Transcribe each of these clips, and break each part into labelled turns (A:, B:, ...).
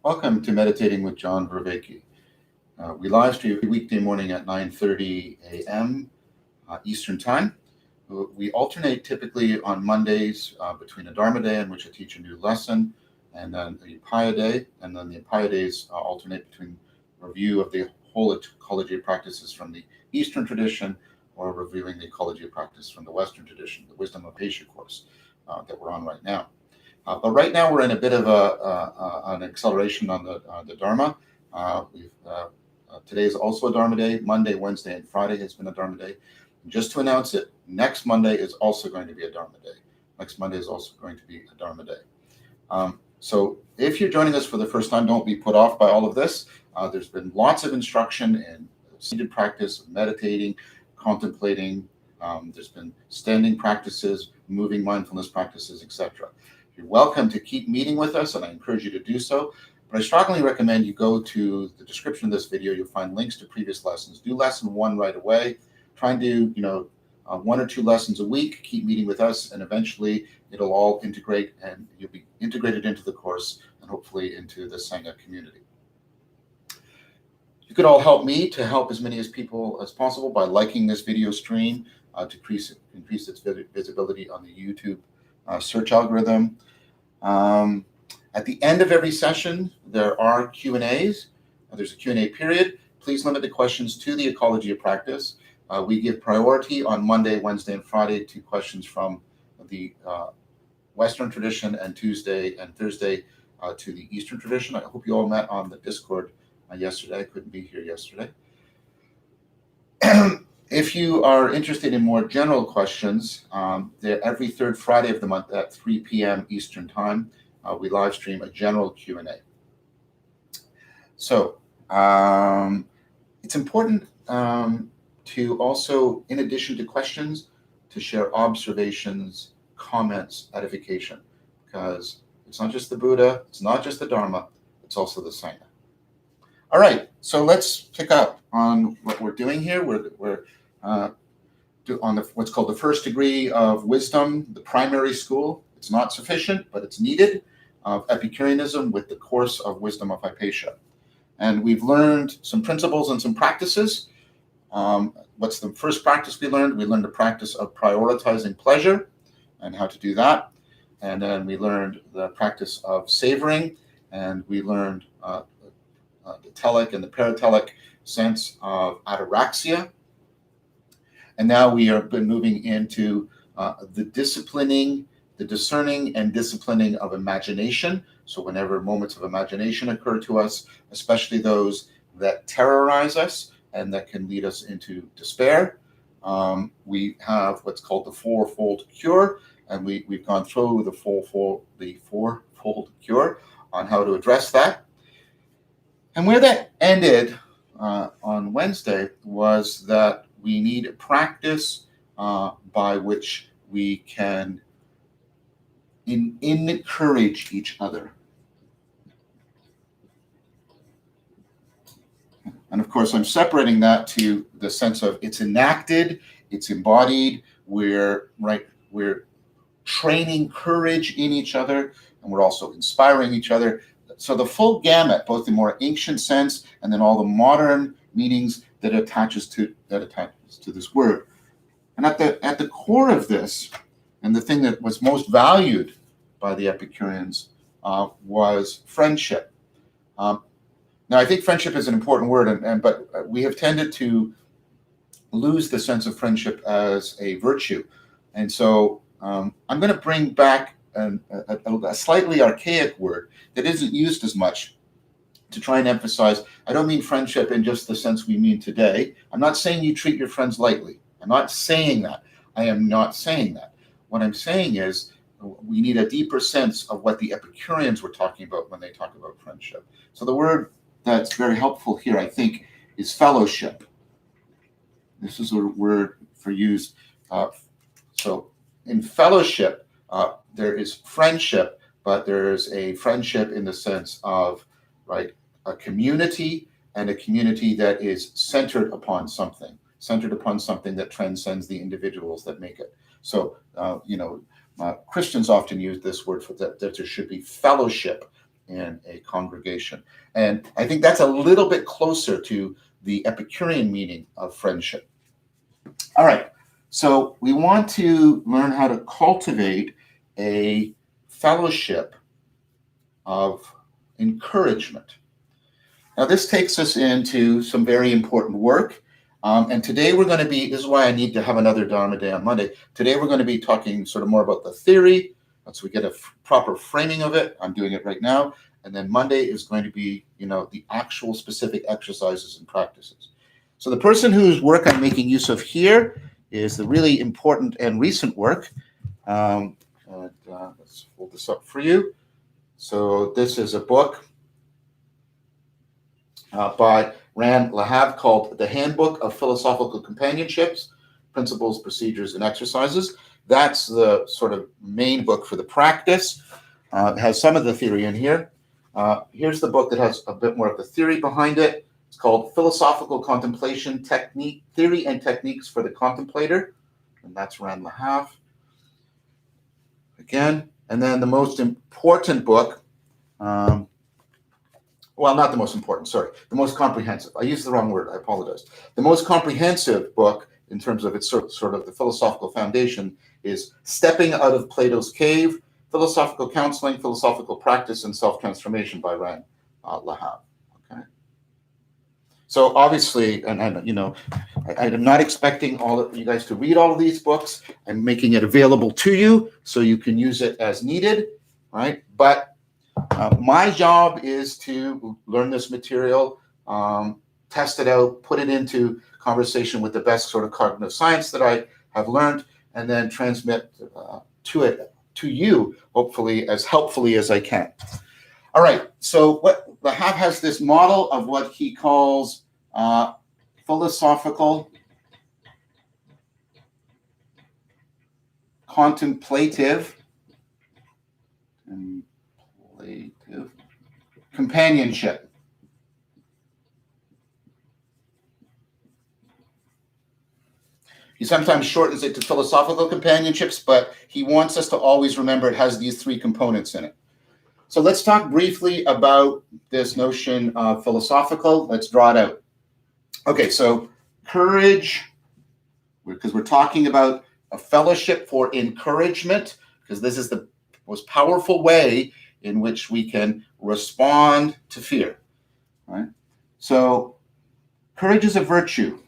A: Welcome to Meditating with John Vervaeke. We live stream every weekday morning at 9:30 a.m. Eastern Time. We alternate typically on Mondays between a Dharma Day in which I teach a new lesson, and then the Upaya Day, and then the Upaya Days alternate between review of the whole ecology of practices from the Eastern tradition or reviewing the ecology of practice from the Western tradition, the Wisdom of Asia course that we're on right now. But right now we're in a bit of an acceleration on the Dharma. Today is also a Dharma Day. Monday, Wednesday, and Friday has been a Dharma Day. And just to announce it, next Monday is also going to be a Dharma Day. Next Monday is also going to be a Dharma Day. So if you're joining us for the first time, don't be put off by all of this. There's been lots of instruction in seated practice, meditating, contemplating. There's been standing practices, moving mindfulness practices, etc. You're welcome to keep meeting with us, and I encourage you to do so. But I strongly recommend you go to the description of this video. You'll find links to previous lessons. Do lesson 1 right away. Try and do, 1 or 2 lessons a week. Keep meeting with us, and eventually it'll all integrate, and you'll be integrated into the course and hopefully into the Sangha community. You could all help me to help as many people as possible by liking this video stream to increase its visibility on the YouTube search algorithm. At the end of every session, there are Q&As. There's a Q&A period. Please limit the questions to the ecology of practice. We give priority on Monday, Wednesday, and Friday to questions from the Western tradition, and Tuesday and Thursday to the Eastern tradition. I hope you all met on the Discord yesterday. I couldn't be here yesterday. If you are interested in more general questions, they're every third Friday of the month at 3 p.m. Eastern Time. We live stream a general Q&A. So it's important to also, in addition to questions, to share observations, comments, edification, because it's not just the Buddha, it's not just the Dharma, it's also the Sangha. All right, so let's pick up on what we're doing here. We're on what's called the first degree of wisdom, the primary school. It's not sufficient, but it's needed, of Epicureanism with the course of wisdom of Hypatia. And we've learned some principles and some practices. What's the first practice we learned? We learned the practice of prioritizing pleasure and how to do that. And then we learned the practice of savoring, and we learned the telic and the paratelic sense of ataraxia. And now we have been moving into the disciplining, the discerning and disciplining of imagination. So whenever moments of imagination occur to us, especially those that terrorize us and that can lead us into despair, we have what's called the fourfold cure, and we've gone through the fourfold cure on how to address that. And where that ended on Wednesday was that we need a practice by which we can encourage each other. And of course, I'm separating that to the sense of it's enacted, it's embodied, we're training courage in each other, and we're also inspiring each other. So the full gamut, both the more ancient sense and then all the modern meanings that attaches to this word. And at the core of this, and the thing that was most valued by the Epicureans was friendship. Now, I think friendship is an important word, but we have tended to lose the sense of friendship as a virtue. And so I'm going to bring back a slightly archaic word that isn't used as much to try and emphasize. I don't mean friendship in just the sense we mean today. I'm not saying you treat your friends lightly. I'm not saying that. I am not saying that. What I'm saying is we need a deeper sense of what the Epicureans were talking about when they talk about friendship. So the word that's very helpful here, I think, is fellowship. This is a word for use. So in fellowship, there is friendship, but there is a friendship in the sense of, a community, and a community that is centered upon something that transcends the individuals that make it. So, Christians often use this word for that there should be fellowship in a congregation. And I think that's a little bit closer to the Epicurean meaning of friendship. All right, so we want to learn how to cultivate a fellowship of encouragement. Now, this takes us into some very important work. And today we're going to be, this is why I need to have another Dharma Day on Monday. Today we're going to be talking sort of more about the theory, so we get a proper framing of it. I'm doing it right now. And then Monday is going to be, the actual specific exercises and practices. So the person whose work I'm making use of here is the really important and recent work. Let's hold this up for you. So this is a book by Rand Lahav called The Handbook of Philosophical Companionships, Principles, Procedures, and Exercises. That's the sort of main book for the practice. It has some of the theory in here. Here's the book that has a bit more of the theory behind it. It's called Philosophical Contemplation, Theory and Techniques for the Contemplator, and that's Rand Lahav. Again, and then the most important book, not the most important, sorry, the most comprehensive. I used the wrong word, I apologize. The most comprehensive book in terms of its sort of the philosophical foundation is Stepping Out of Plato's Cave, Philosophical Counseling, Philosophical Practice, and Self-Transformation by Rand Lahav. Okay. So obviously, and I'm not expecting all of you guys to read all of these books. I'm making it available to you so you can use it as needed, right? But my job is to learn this material, test it out, put it into conversation with the best sort of cognitive science that I have learned, and then transmit to you, hopefully as helpfully as I can. All right, so what Lahav has this model of what he calls philosophical contemplative companionship. He sometimes shortens it to philosophical companionships, but he wants us to always remember it has these three components in it. So let's talk briefly about this notion of philosophical. Let's draw it out. Okay, so courage, because we're talking about a fellowship for encouragement, because this is the most powerful way in which we can respond to fear, right? So courage is a virtue.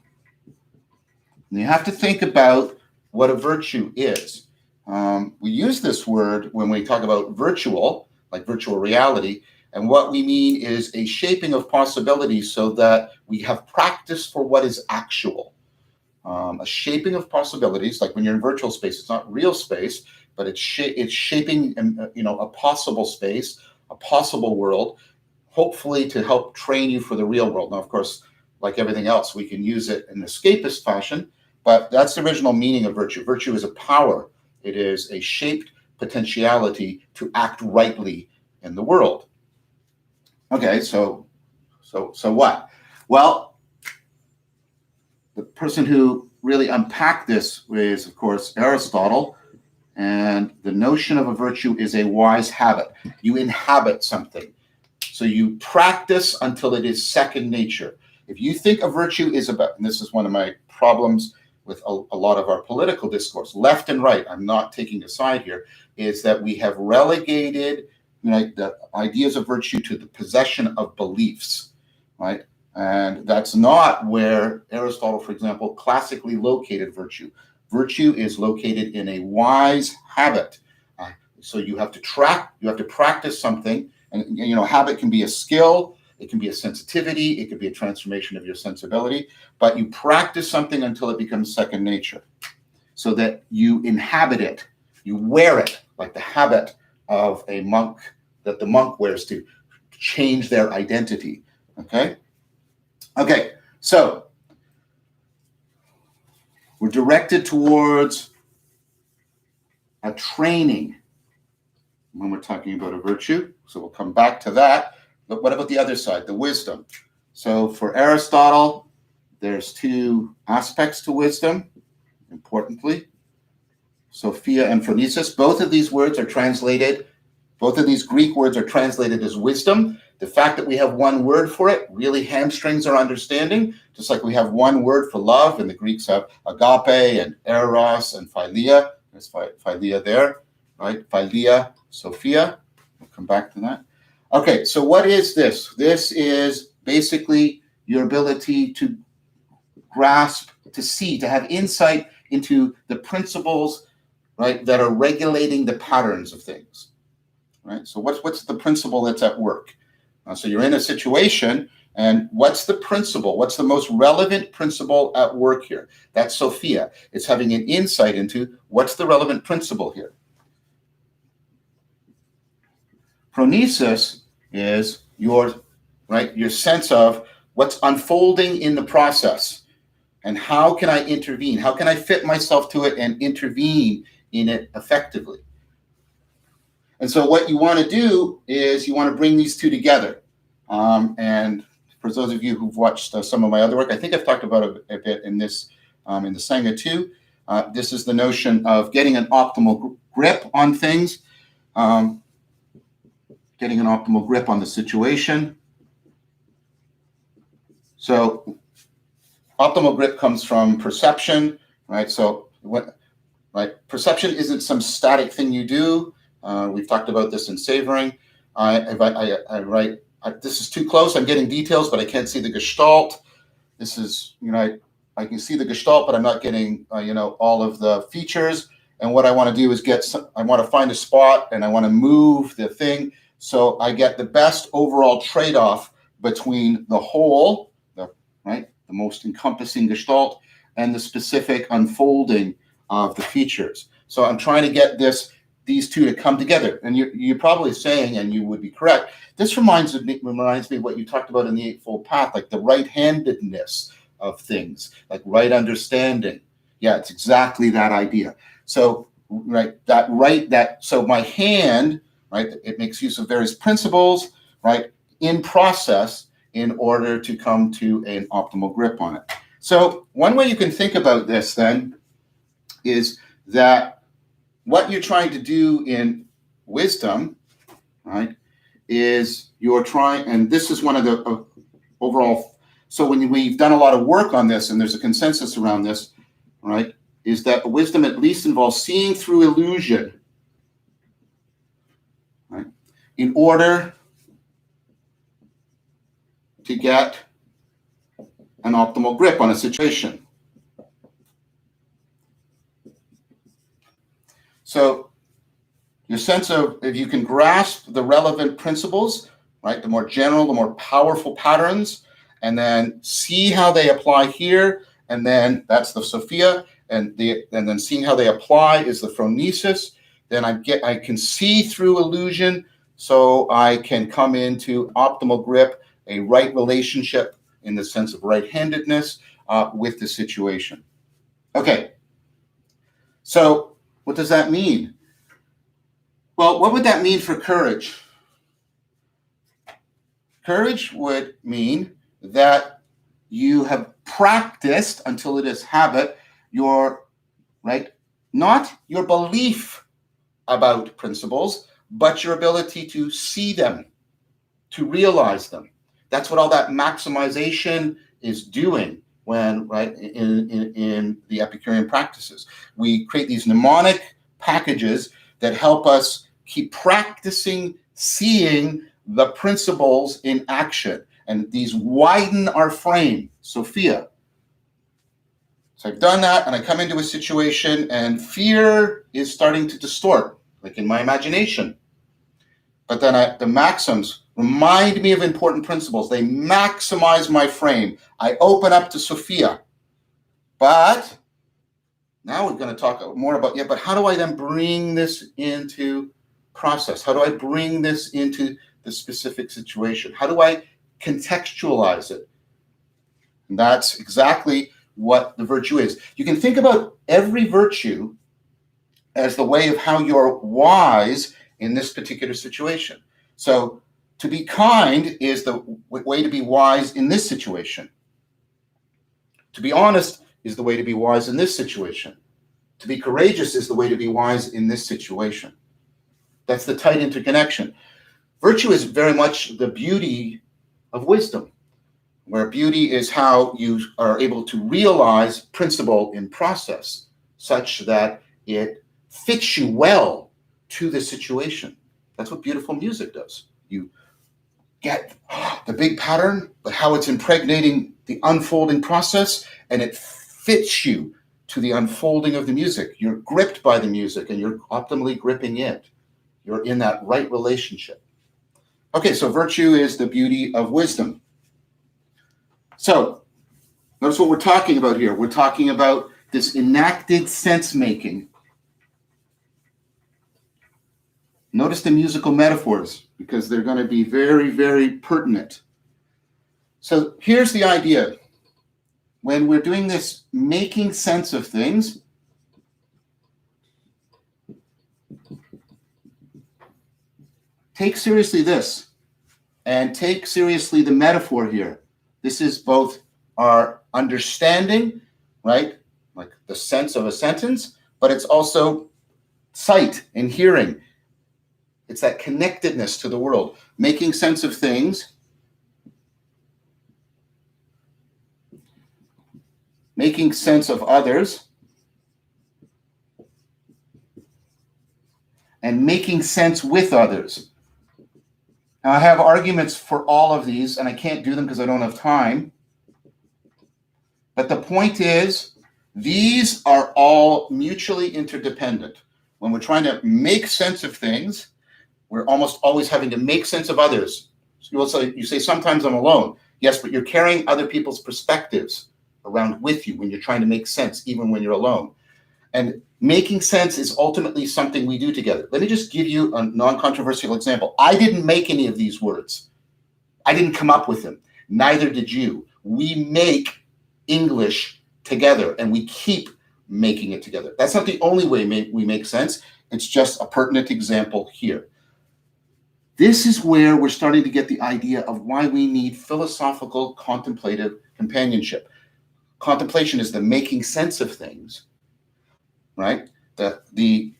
A: And you have to think about what a virtue is. We use this word when we talk about virtual, like virtual reality, and what we mean is a shaping of possibilities so that we have practice for what is actual. A shaping of possibilities, like when you're in virtual space, it's not real space, but it's shaping, a possible space, a possible world, hopefully to help train you for the real world. Now, of course, like everything else, we can use it in an escapist fashion, but that's the original meaning of virtue. Virtue is a power. It is a shaped potentiality to act rightly in the world. Okay, so what? Well, the person who really unpacked this is, of course, Aristotle. And the notion of a virtue is a wise habit. You inhabit something. So you practice until it is second nature. If you think a virtue is about, and this is one of my problems with a lot of our political discourse, left and right, I'm not taking a side here, is that we have relegated the ideas of virtue to the possession of beliefs, right? And that's not where Aristotle, for example, classically located virtue. Virtue is located in a wise habit. So you have to practice something, and habit can be a skill, it can be a sensitivity, it could be a transformation of your sensibility, but you practice something until it becomes second nature, so that you inhabit it, you wear it, like the habit of a monk that the monk wears to change their identity. Okay, so we're directed towards a training when we're talking about a virtue. So we'll come back to that. But what about the other side, the wisdom? So for Aristotle, there's two aspects to wisdom, importantly. Sophia and phronesis. Both of these words are translated Both of these Greek words are translated as wisdom. The fact that we have one word for it really hamstrings our understanding, just like we have one word for love, and the Greeks have agape and eros and philia. There's philia there, right? Philia, Sophia. We'll come back to that. Okay, so what is this? This is basically your ability to grasp, to see, to have insight into the principles, right, that are regulating the patterns of things, right? So what's the principle that's at work? So you're in a situation, and what's the principle? What's the most relevant principle at work here? That's Sophia. It's having an insight into what's the relevant principle here. Phronesis is your sense of what's unfolding in the process, and how can I intervene? How can I fit myself to it and intervene in it effectively? And so what you want to do is you want to bring these two together. And for those of you who've watched some of my other work, I think I've talked about it a bit in this, in the Sangha too. This is the notion of getting an optimal grip on things, getting an optimal grip on the situation. So optimal grip comes from perception, right? So perception isn't some static thing you do. We've talked about this in savoring. This is too close. I'm getting details, but I can't see the gestalt. This is, I can see the gestalt, but I'm not getting, all of the features. And what I want to do is I want to find a spot, and I want to move the thing so I get the best overall trade-off between the whole, the most encompassing gestalt, and the specific unfolding of the features. So I'm trying to get these two to come together. And you're probably saying, and you would be correct, this reminds me of what you talked about in the Eightfold Path, like the right-handedness of things, like right understanding. Yeah, it's exactly that idea. So so my hand, it makes use of various principles, in process in order to come to an optimal grip on it. So one way you can think about this then is that what you're trying to do in wisdom, is you're trying, and this is one of the overall, so when we've done a lot of work on this, and there's a consensus around this, is that wisdom at least involves seeing through illusion, in order to get an optimal grip on a situation. So your sense of, if you can grasp the relevant principles, the more general, the more powerful patterns, and then see how they apply here, and then that's the Sophia, and then seeing how they apply is the phronesis. Then I can see through illusion, so I can come into optimal grip, a right relationship in the sense of right-handedness with the situation. Okay, so what does that mean? Well, what would that mean for courage? Courage would mean that you have practiced until it is habit not your belief about principles, but your ability to see them, to realize them. That's what all that maximization is doing when, in the Epicurean practices. We create these mnemonic packages that help us keep practicing seeing the principles in action. And these widen our frame, Sophia. So I've done that, and I come into a situation, and fear is starting to distort, like in my imagination. But then the maxims remind me of important principles. They maximize my frame. I open up to Sophia. But now we're going to talk more about, but how do I then bring this into process? How do I bring this into the specific situation? How do I contextualize it? And that's exactly what the virtue is. You can think about every virtue as the way of how you're wise in this particular situation. So to be kind is the way to be wise in this situation. To be honest is the way to be wise in this situation. To be courageous is the way to be wise in this situation. That's the tight interconnection. Virtue is very much the beauty of wisdom, where beauty is how you are able to realize principle in process such that it fits you well to the situation. That's what beautiful music does. You get the big pattern, but how it's impregnating the unfolding process, and it fits you to the unfolding of the music. You're gripped by the music, and you're optimally gripping it. You're in that right relationship. Okay, so virtue is the beauty of wisdom. So notice what we're talking about here. We're talking about this enacted sense-making. Notice the musical metaphors, because they're going to be very, very pertinent. So here's the idea. When we're doing this making sense of things, take seriously this, and take seriously the metaphor here. This is both our understanding, right? Like the sense of a sentence, but it's also sight and hearing. It's that connectedness to the world, making sense of things, making sense of others, and making sense with others. Now, I have arguments for all of these, and I can't do them because I don't have time. But the point is, these are all mutually interdependent. When we're trying to make sense of things, we're almost always having to make sense of others. So you say, sometimes I'm alone. Yes, but you're carrying other people's perspectives around with you when you're trying to make sense, even when you're alone. And making sense is ultimately something we do together. Let me just give you a non-controversial example. I didn't make any of these words. I didn't come up with them. Neither did you. We make English together, and we keep making it together. That's not the only way we make sense. It's just a pertinent example here. This is where we're starting to get the idea of why we need philosophical contemplative companionship. Contemplation is the making sense of things, right? The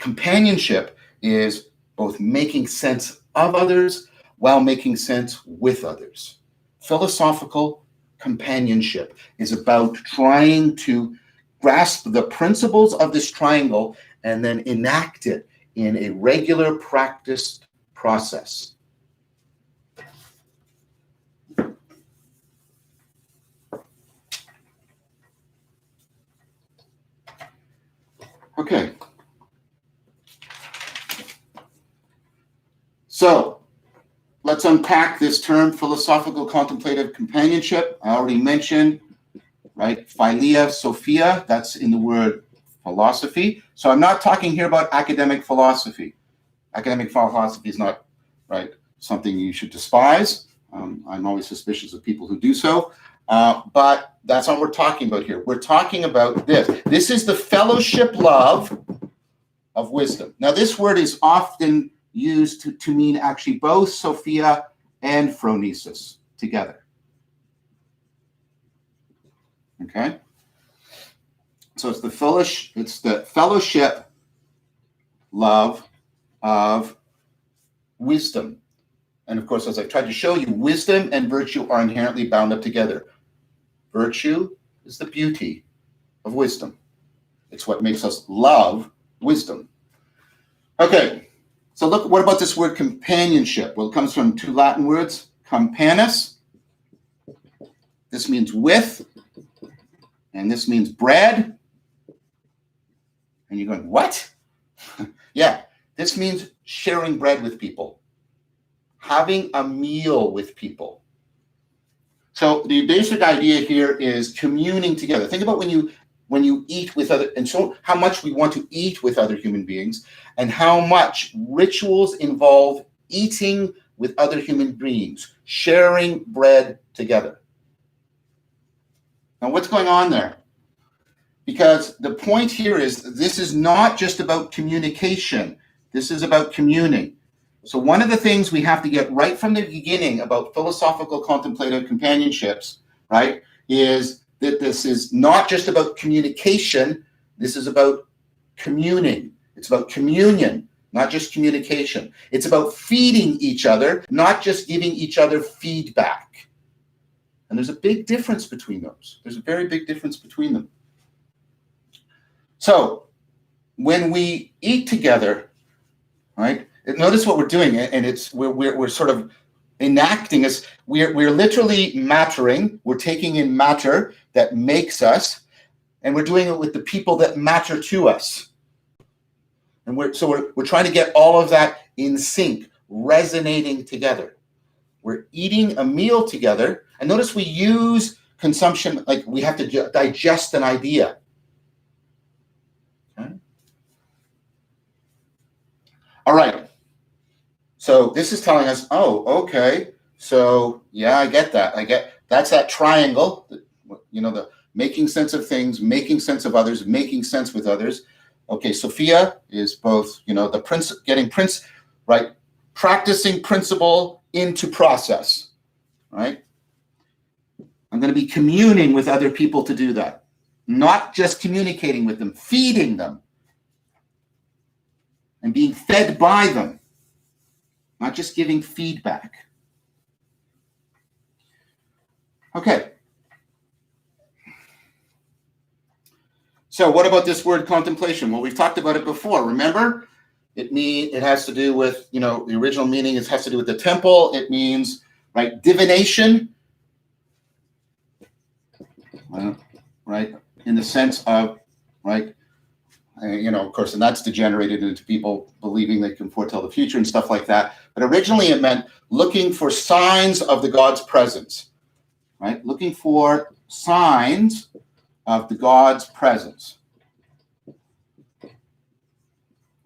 A: companionship is both making sense of others while making sense with others. Philosophical companionship is about trying to grasp the principles of this triangle and then enact it in a regular practiced process. Okay. So let's unpack this term, philosophical contemplative companionship. I already mentioned, right, philia, sophia, that's in the word philosophy. So I'm not talking here about academic philosophy. Academic philosophy is not, right, something you should despise. I'm always suspicious of people who do so. But that's what we're talking about here. We're talking about this. This is the fellowship love of wisdom. Now, this word is often used to mean actually both Sophia and phronesis together. Okay? So it's the fellowship love of wisdom. And of course, as I've tried to show you, wisdom and virtue are inherently bound up together. Virtue is the beauty of wisdom. It's what makes us love wisdom. Okay, so look, what about this word companionship? Well, it comes from two Latin words, companus. This means with, and this means bread. And you're going, what? Yeah, this means sharing bread with people, having a meal with people. So the basic idea here is communing together. Think about when you eat with other, and so how much we want to eat with other human beings, and how much rituals involve eating with other human beings, sharing bread together. Now, what's going on there? Because the point here is this is not just about communication. This is about communing. So one of the things we have to get right from the beginning about philosophical contemplative companionships, right, is that this is not just about communication. This is about communing. It's about communion. not just communication. It's about feeding each other, not just giving each other feedback. And there's a big difference between those. There's a very big difference between them. So when we eat together, right? Notice what we're doing, and we're sort of enacting this. We're literally mattering. We're taking in matter that makes us, and we're doing it with the people that matter to us. And we're trying to get all of that in sync, resonating together. We're eating a meal together, and notice we use consumption like we have to digest an idea. Okay. All right. So this is telling us, oh, okay. So yeah, I get that. That's that triangle, the making sense of things, making sense of others, making sense with others. Okay, Sophia is both, right? Practicing principle into process, right? I'm going to be communing with other people to do that. Not just communicating with them, feeding them and being fed by them, not just giving feedback. Okay. So what about this word contemplation? Well, we've talked about it before. Remember, it has to do with, the original meaning. It has to do with the temple. It means, right, divination, right, in the sense of, right, of course, and that's degenerated into people believing they can foretell the future and stuff like that. But originally it meant looking for signs of the God's presence, right? Looking for signs of the God's presence.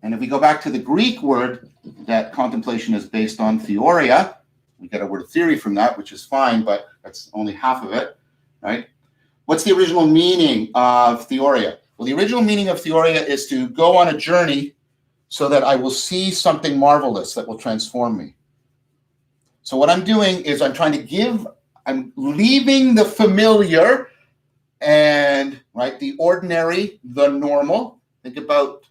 A: And if we go back to the Greek word that contemplation is based on, theoria, we get a word theory from that, which is fine, but that's only half of it, right? What's the original meaning of theoria? Well, the original meaning of theoria is to go on a journey so that I will see something marvelous that will transform me. So what I'm doing is I'm leaving the familiar and, right, the ordinary, the normal. Think about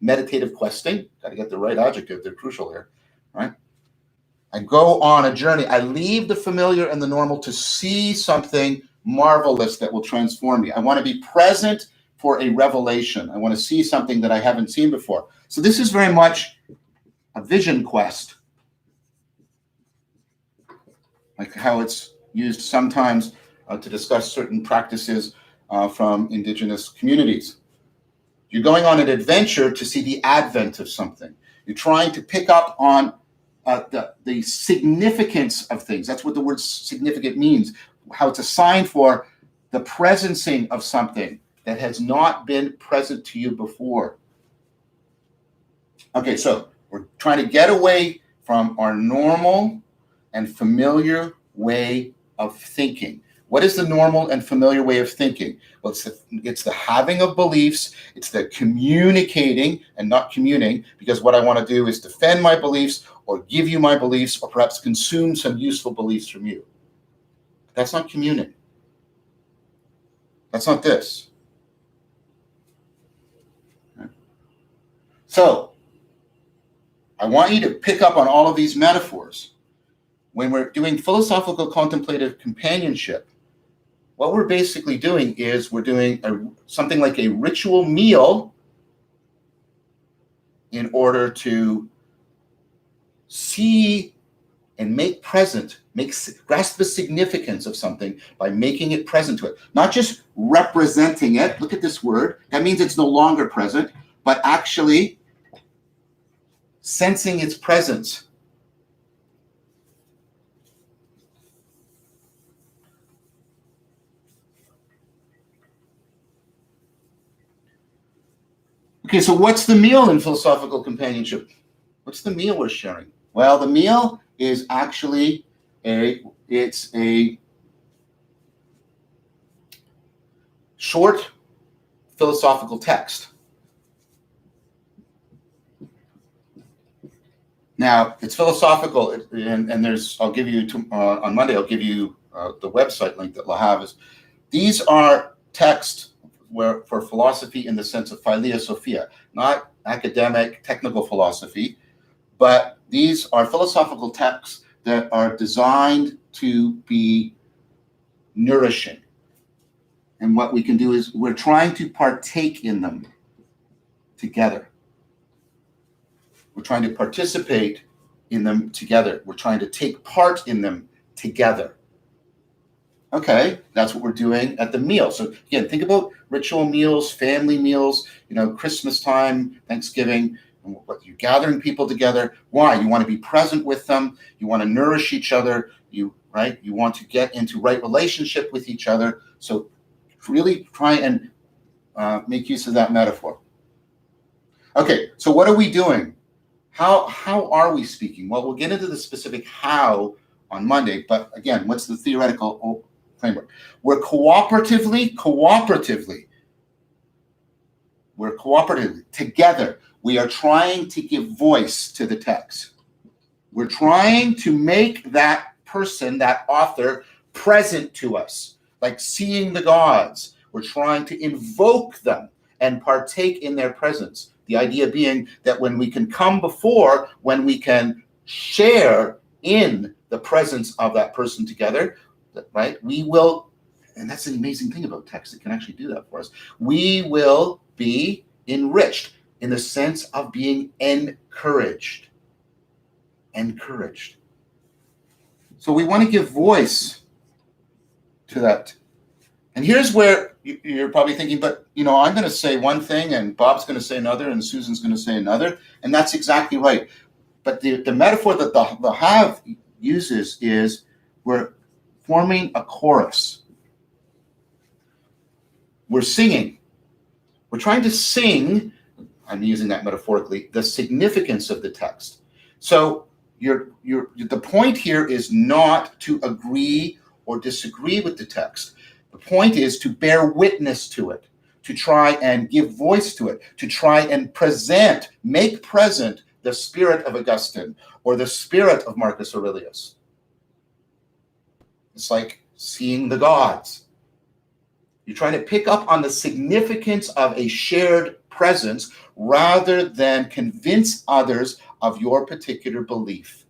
A: meditative questing. Got to get the right adjective. They're crucial here, right? I go on a journey. I leave the familiar and the normal to see something marvelous that will transform me. I want to be present for a revelation. I want to see something that I haven't seen before. So this is very much a vision quest, like how it's used sometimes to discuss certain practices from indigenous communities. You're going on an adventure to see the advent of something. You're trying to pick up on the significance of things. That's what the word significant means, how it's a sign for the presencing of something that has not been present to you before. Okay, so we're trying to get away from our normal and familiar way of thinking. What is the normal and familiar way of thinking? Well, it's the having of beliefs, it's the communicating and not communing, because what I want to do is defend my beliefs or give you my beliefs or perhaps consume some useful beliefs from you. That's not communing. That's not this. So, I want you to pick up on all of these metaphors. When we're doing philosophical contemplative companionship, what we're basically doing is we're doing something like a ritual meal in order to see and make present, grasp the significance of something by making it present to it. Not just representing it. Look at this word. That means it's no longer present, but actually sensing its presence. Okay, so what's the meal in philosophical companionship? What's the meal we're sharing? Well, the meal is actually a short philosophical text. Now, it's philosophical, and I'll give you, on Monday, I'll give you the website link that Lahav is. These are texts, for philosophy in the sense of philia sophia, not academic, technical philosophy, but these are philosophical texts that are designed to be nourishing. And what we can do is we're trying to partake in them together. We're trying to participate in them together. We're trying to take part in them together. Okay, that's what we're doing at the meal. So again, think about ritual meals, family meals, Christmas time, Thanksgiving, what you're gathering people together. Why? You want to be present with them. You want to nourish each other. You want to get into right relationship with each other. So really try and make use of that metaphor. Okay, so what are we doing? How are we speaking? Well, we'll get into the specific how on Monday, but again, what's the theoretical framework? We're cooperatively together. We are trying to give voice to the text. We're trying to make that person, that author, present to us, like seeing the gods. We're trying to invoke them and partake in their presence. The idea being that when we can come before, when we can share in the presence of that person together, right, we will, and that's the amazing thing about text, it can actually do that for us, we will be enriched in the sense of being encouraged. So we want to give voice to that. And here's where you're probably thinking, but I'm going to say one thing and Bob's going to say another and Susan's going to say another. And that's exactly right. But the metaphor that the have uses is we're forming a chorus. We're singing. We're trying to sing, I'm using that metaphorically, the significance of the text. So the point here is not to agree or disagree with the text. The point is to bear witness to it, to try and give voice to it, to try and make present the spirit of Augustine or the spirit of Marcus Aurelius. It's like seeing the gods. You're trying to pick up on the significance of a shared presence rather than convince others of your particular belief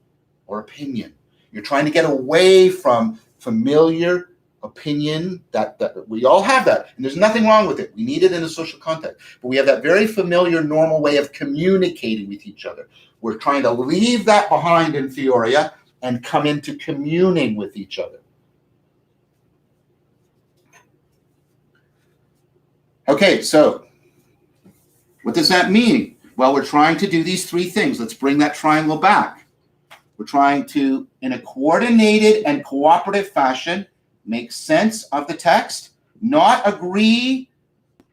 A: or opinion. You're trying to get away from familiar opinion that we all have that, and there's nothing wrong with it. We need it in a social context, but we have that very familiar, normal way of communicating with each other. We're trying to leave that behind in Theoria and come into communing with each other. Okay, so what does that mean? Well, we're trying to do these three things. Let's bring that triangle back. We're trying to, in a coordinated and cooperative fashion, make sense of the text, not agree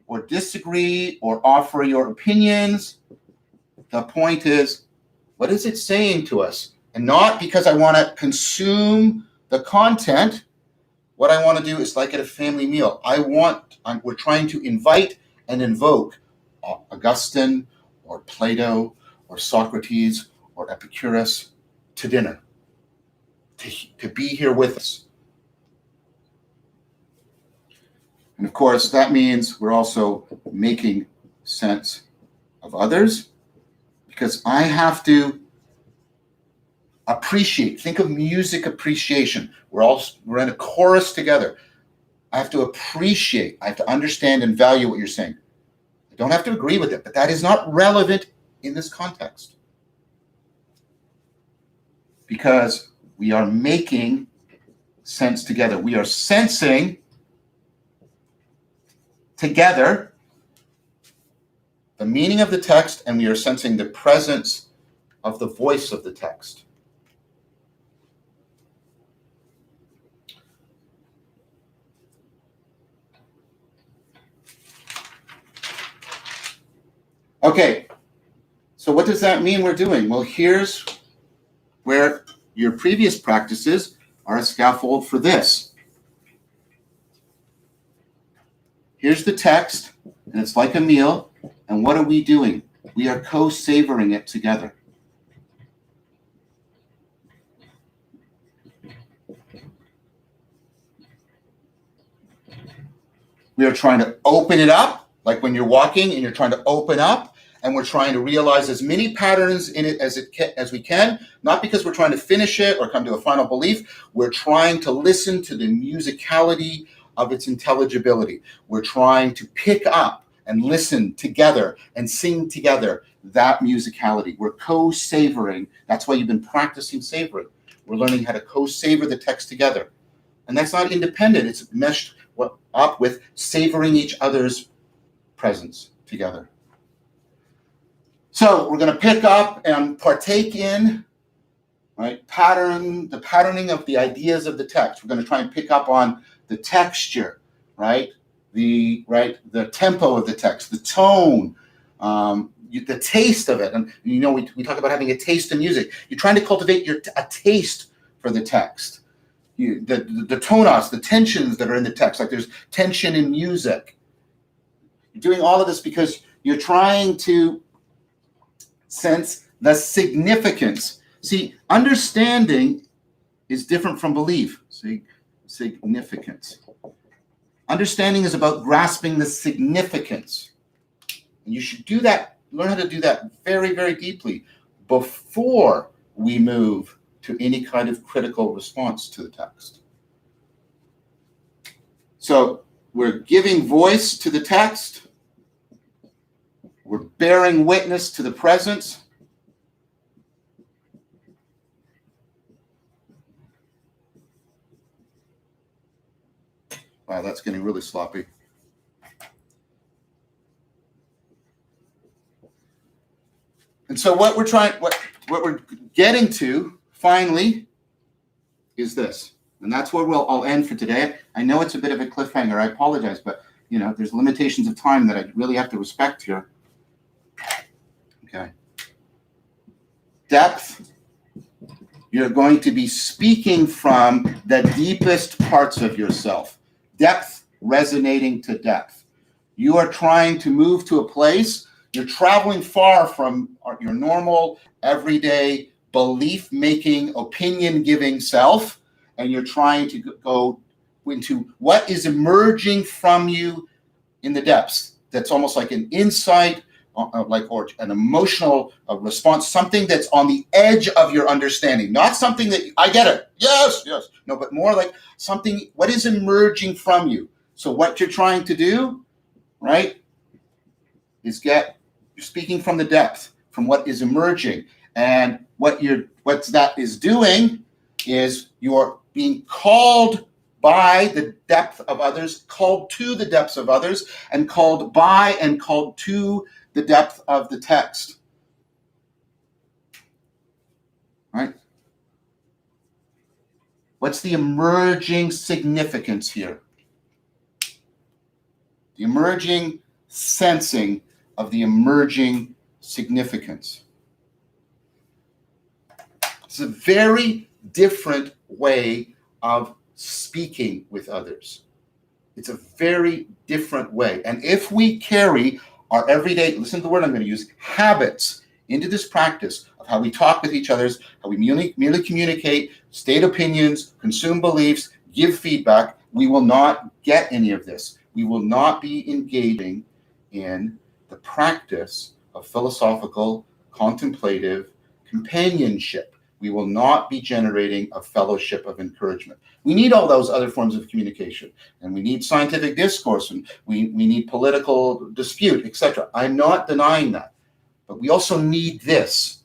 A: or disagree or offer your opinions. The point is, what is it saying to us? And not because I want to consume the content. What I want to do is like at a family meal. We're trying to invite and invoke Augustine or Plato or Socrates or Epicurus to dinner, to be here with us. And of course, that means we're also making sense of others, because I have to appreciate. Think of music appreciation. We're in a chorus together. I have to appreciate. I have to understand and value what you're saying. I don't have to agree with it, but that is not relevant in this context, because we are making sense together. We are sensing together the meaning of the text, and we are sensing the presence of the voice of the text. Okay, so what does that mean we're doing? Well, here's where your previous practices are a scaffold for this. Here's the text, and it's like a meal, and what are we doing? We are co-savoring it together. We are trying to open it up, like when you're walking and you're trying to open up, and we're trying to realize as many patterns in it as we can, not because we're trying to finish it or come to a final belief. We're trying to listen to the musicality of its intelligibility. We're trying to pick up and listen together and sing together that musicality. We're co-savoring. That's why you've been practicing savoring. We're learning how to co-savor the text together. And that's not independent. It's meshed up with savoring each other's presence together. So we're going to pick up and partake in, right, the patterning of the ideas of the text. We're going to try and pick up on the texture, right, the tempo of the text, the tone, the taste of it. And we talk about having a taste in music. You're trying to cultivate a taste for the text. The tonos, the tensions that are in the text, like there's tension in music. You're doing all of this because you're trying to sense the significance. See, understanding is different from belief. See, significance. Understanding is about grasping the significance. And you should do that, learn how to do that very, very deeply before we move to any kind of critical response to the text. So we're giving voice to the text. We're bearing witness to the presence. Wow, that's getting really sloppy. And so what we're getting to finally is this. And that's where I'll end for today. I know it's a bit of a cliffhanger. I apologize, but there's limitations of time that I really have to respect here. Okay. Depth. You're going to be speaking from the deepest parts of yourself. Depth resonating to depth. You are trying to move to a place. You're traveling far from your normal, everyday, belief-making, opinion-giving self, and you're trying to go into what is emerging from you in the depths. That's almost like an insight, or an emotional response, something that's on the edge of your understanding, not something that I get it, yes, no, but more like something, what is emerging from you. So what you're trying to do, right, is you're speaking from the depth, from what is emerging, and what that is doing is you're being called by the depth of others, called to the depths of others, and called by and called to the depth of the text. Right? What's the emerging significance here? The emerging sensing of the emerging significance. It's a very different way of speaking with others. It's a very different way. And if we carry our everyday, listen to the word I'm going to use, habits into this practice of how we talk with each other, how we merely communicate, state opinions, consume beliefs, give feedback, we will not get any of this. We will not be engaging in the practice of philosophical, contemplative companionship. We will not be generating a fellowship of encouragement. We need all those other forms of communication, and we need scientific discourse, and we need political dispute, etc. I'm not denying that, but we also need this.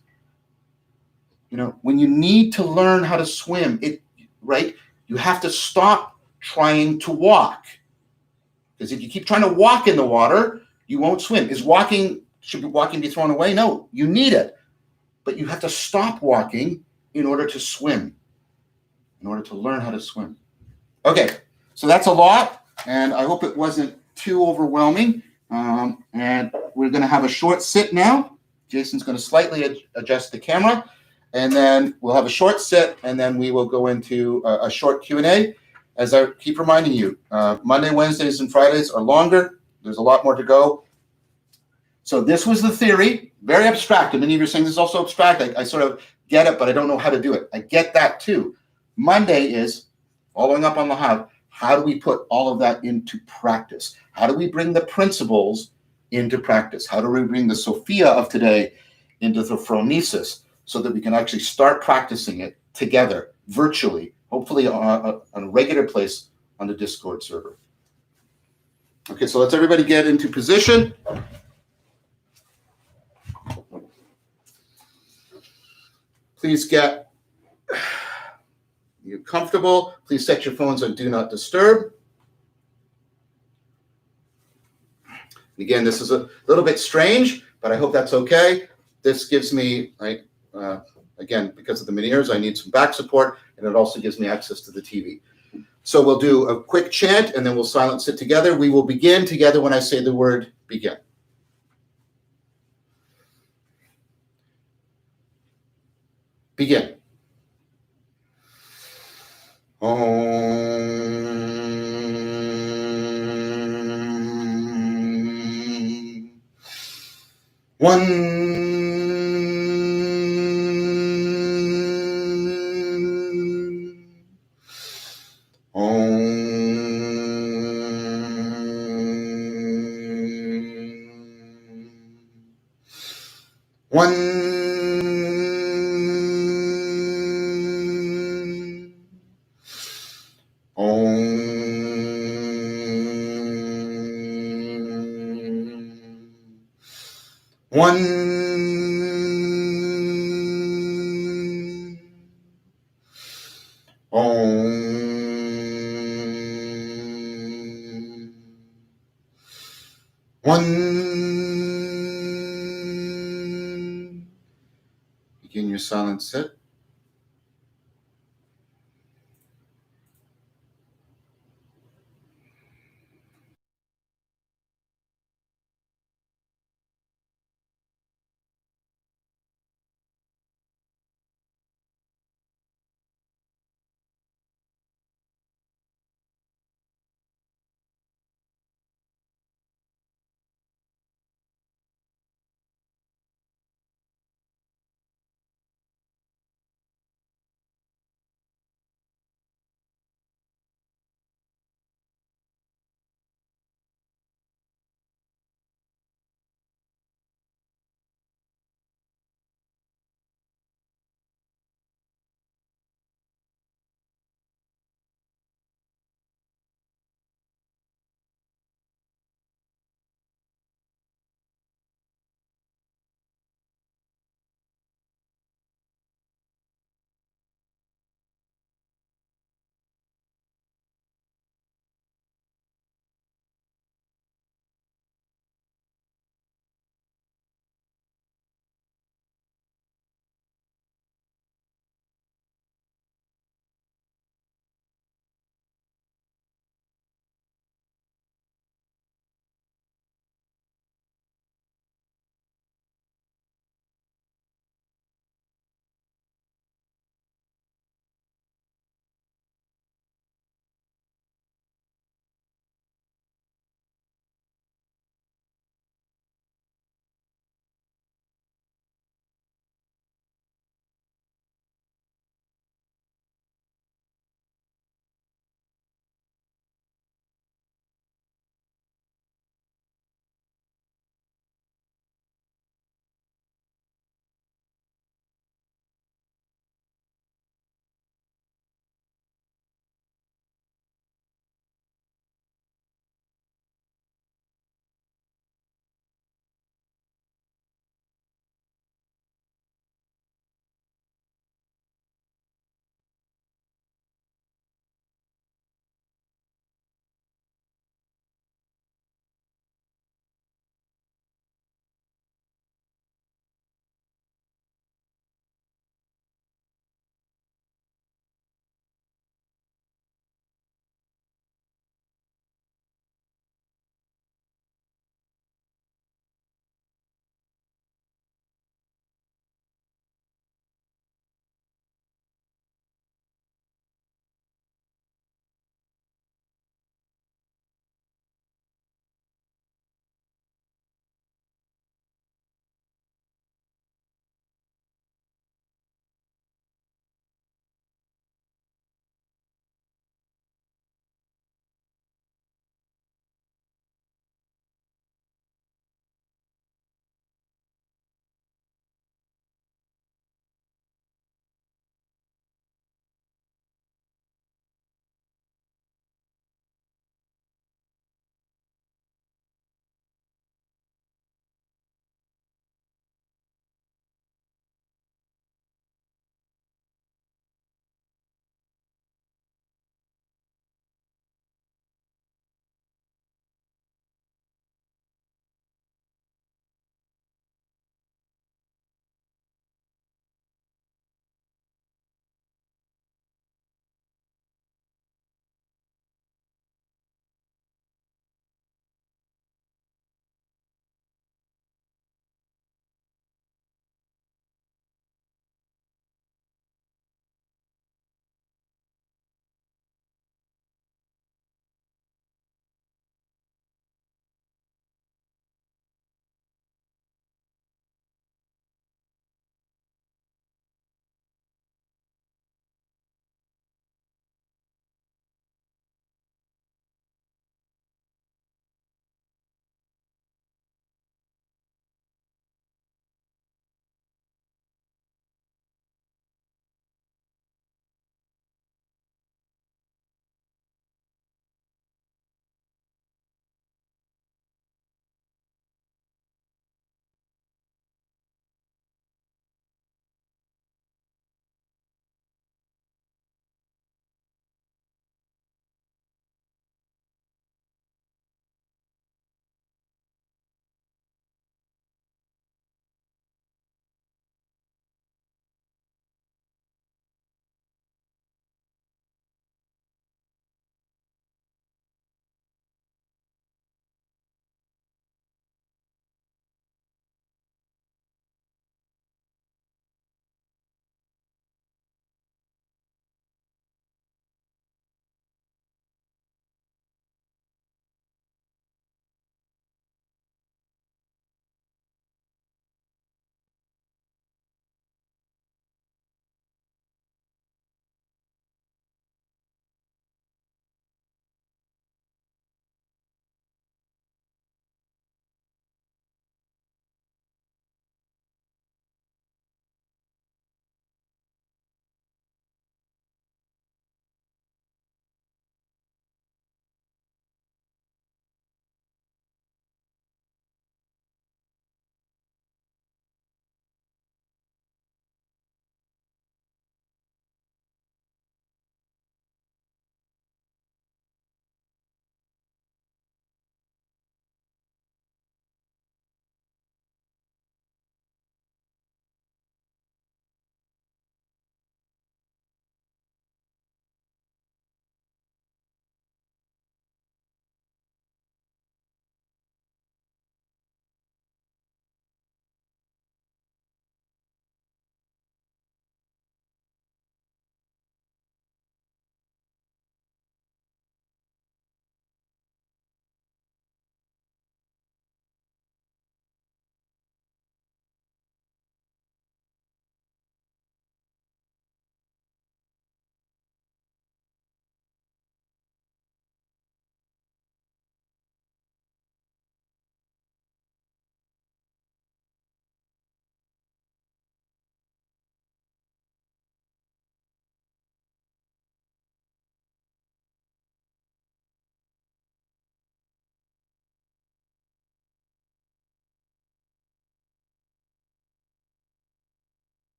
A: When you need to learn how to swim, you have to stop trying to walk, because if you keep trying to walk in the water, you won't swim. Should walking be thrown away? No, you need it. But you have to stop walking in order to swim, in order to learn how to swim. Okay, so that's a lot, and I hope it wasn't too overwhelming. And we're going to have a short sit now. Jason's going to slightly adjust the camera, and then we'll have a short sit, and then we will go into a short Q&A. As I keep reminding you, Monday, Wednesdays, and Fridays are longer. There's a lot more to go. So this was the theory, very abstract. And many of you are saying this is also abstract. I sort of get it, but I don't know how to do it. I get that too. Monday is following up on the How do we put all of that into practice? How do we bring the principles into practice? How do we bring the Sophia of today into the phronesis so that we can actually start practicing it together, virtually, hopefully on a regular place on the Discord server? Okay, so let's everybody get into position. Please get you comfortable. Please set your phones on Do Not Disturb. Again, this is a little bit strange, but I hope that's okay. This gives me, again, because of the many ears, I need some back support, and it also gives me access to the TV. So we'll do a quick chant, and then we'll silence it together. We will begin together when I say the word begin. Begin. One. Begin your silent sit.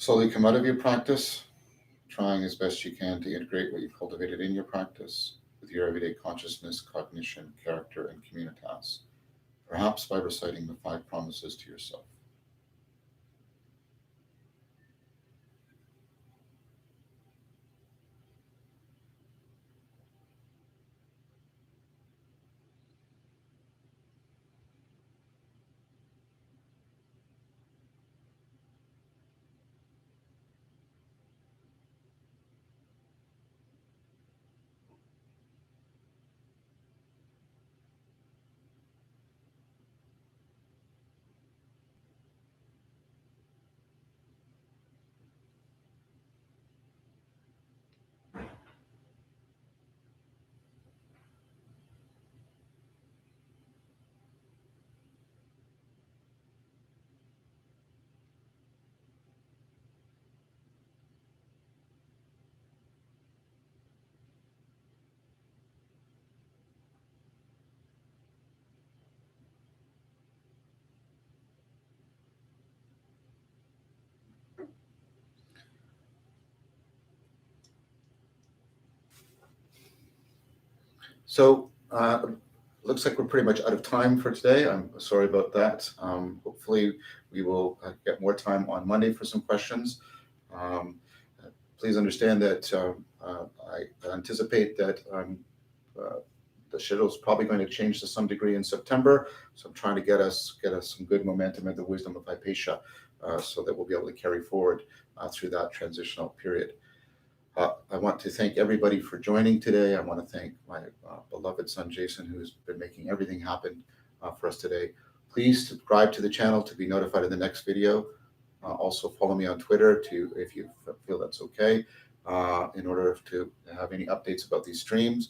A: Slowly come out of your practice, trying as best you can to integrate what you've cultivated in your practice with your everyday consciousness, cognition, character, and communitas, perhaps by reciting the 5 promises to yourself. So, looks like we're pretty much out of time for today. I'm sorry about that. Hopefully, we will get more time on Monday for some questions. Um, Please understand that I anticipate that the schedule is probably going to change to some degree in September. So I'm trying to get us some good momentum in the wisdom of Hypatia, so that we'll be able to carry forward through that transitional period. I want to thank everybody for joining today. I want to thank my beloved son Jason, who's been making everything happen for us today. Please subscribe to the channel to be notified of the next video. Also follow me on Twitter if you feel that's okay, in order to have any updates about these streams.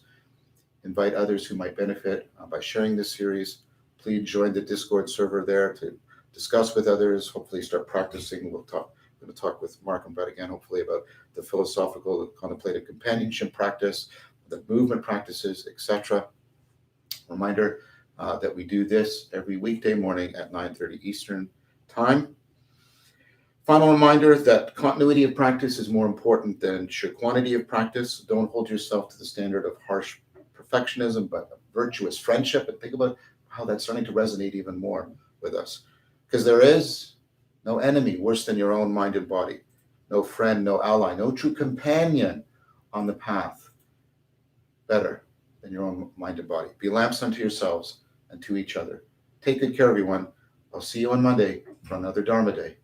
A: Invite others who might benefit by sharing this series. Please join the Discord server there to discuss with others. Hopefully start practicing. I'm going to talk with Mark and Brett again, hopefully, about the philosophical contemplative companionship practice, the movement practices, etc. Reminder that we do this every weekday morning at 9:30 Eastern Time. Final reminder that continuity of practice is more important than sheer quantity of practice. Don't hold yourself to the standard of harsh perfectionism, but a virtuous friendship. And think about how that's starting to resonate even more with us. Because there is no enemy worse than your own mind and body, no friend, no ally, no true companion on the path better than your own mind and body. Be lamps unto yourselves and to each other. Take good care, everyone. I'll see you on Monday for another Dharma Day.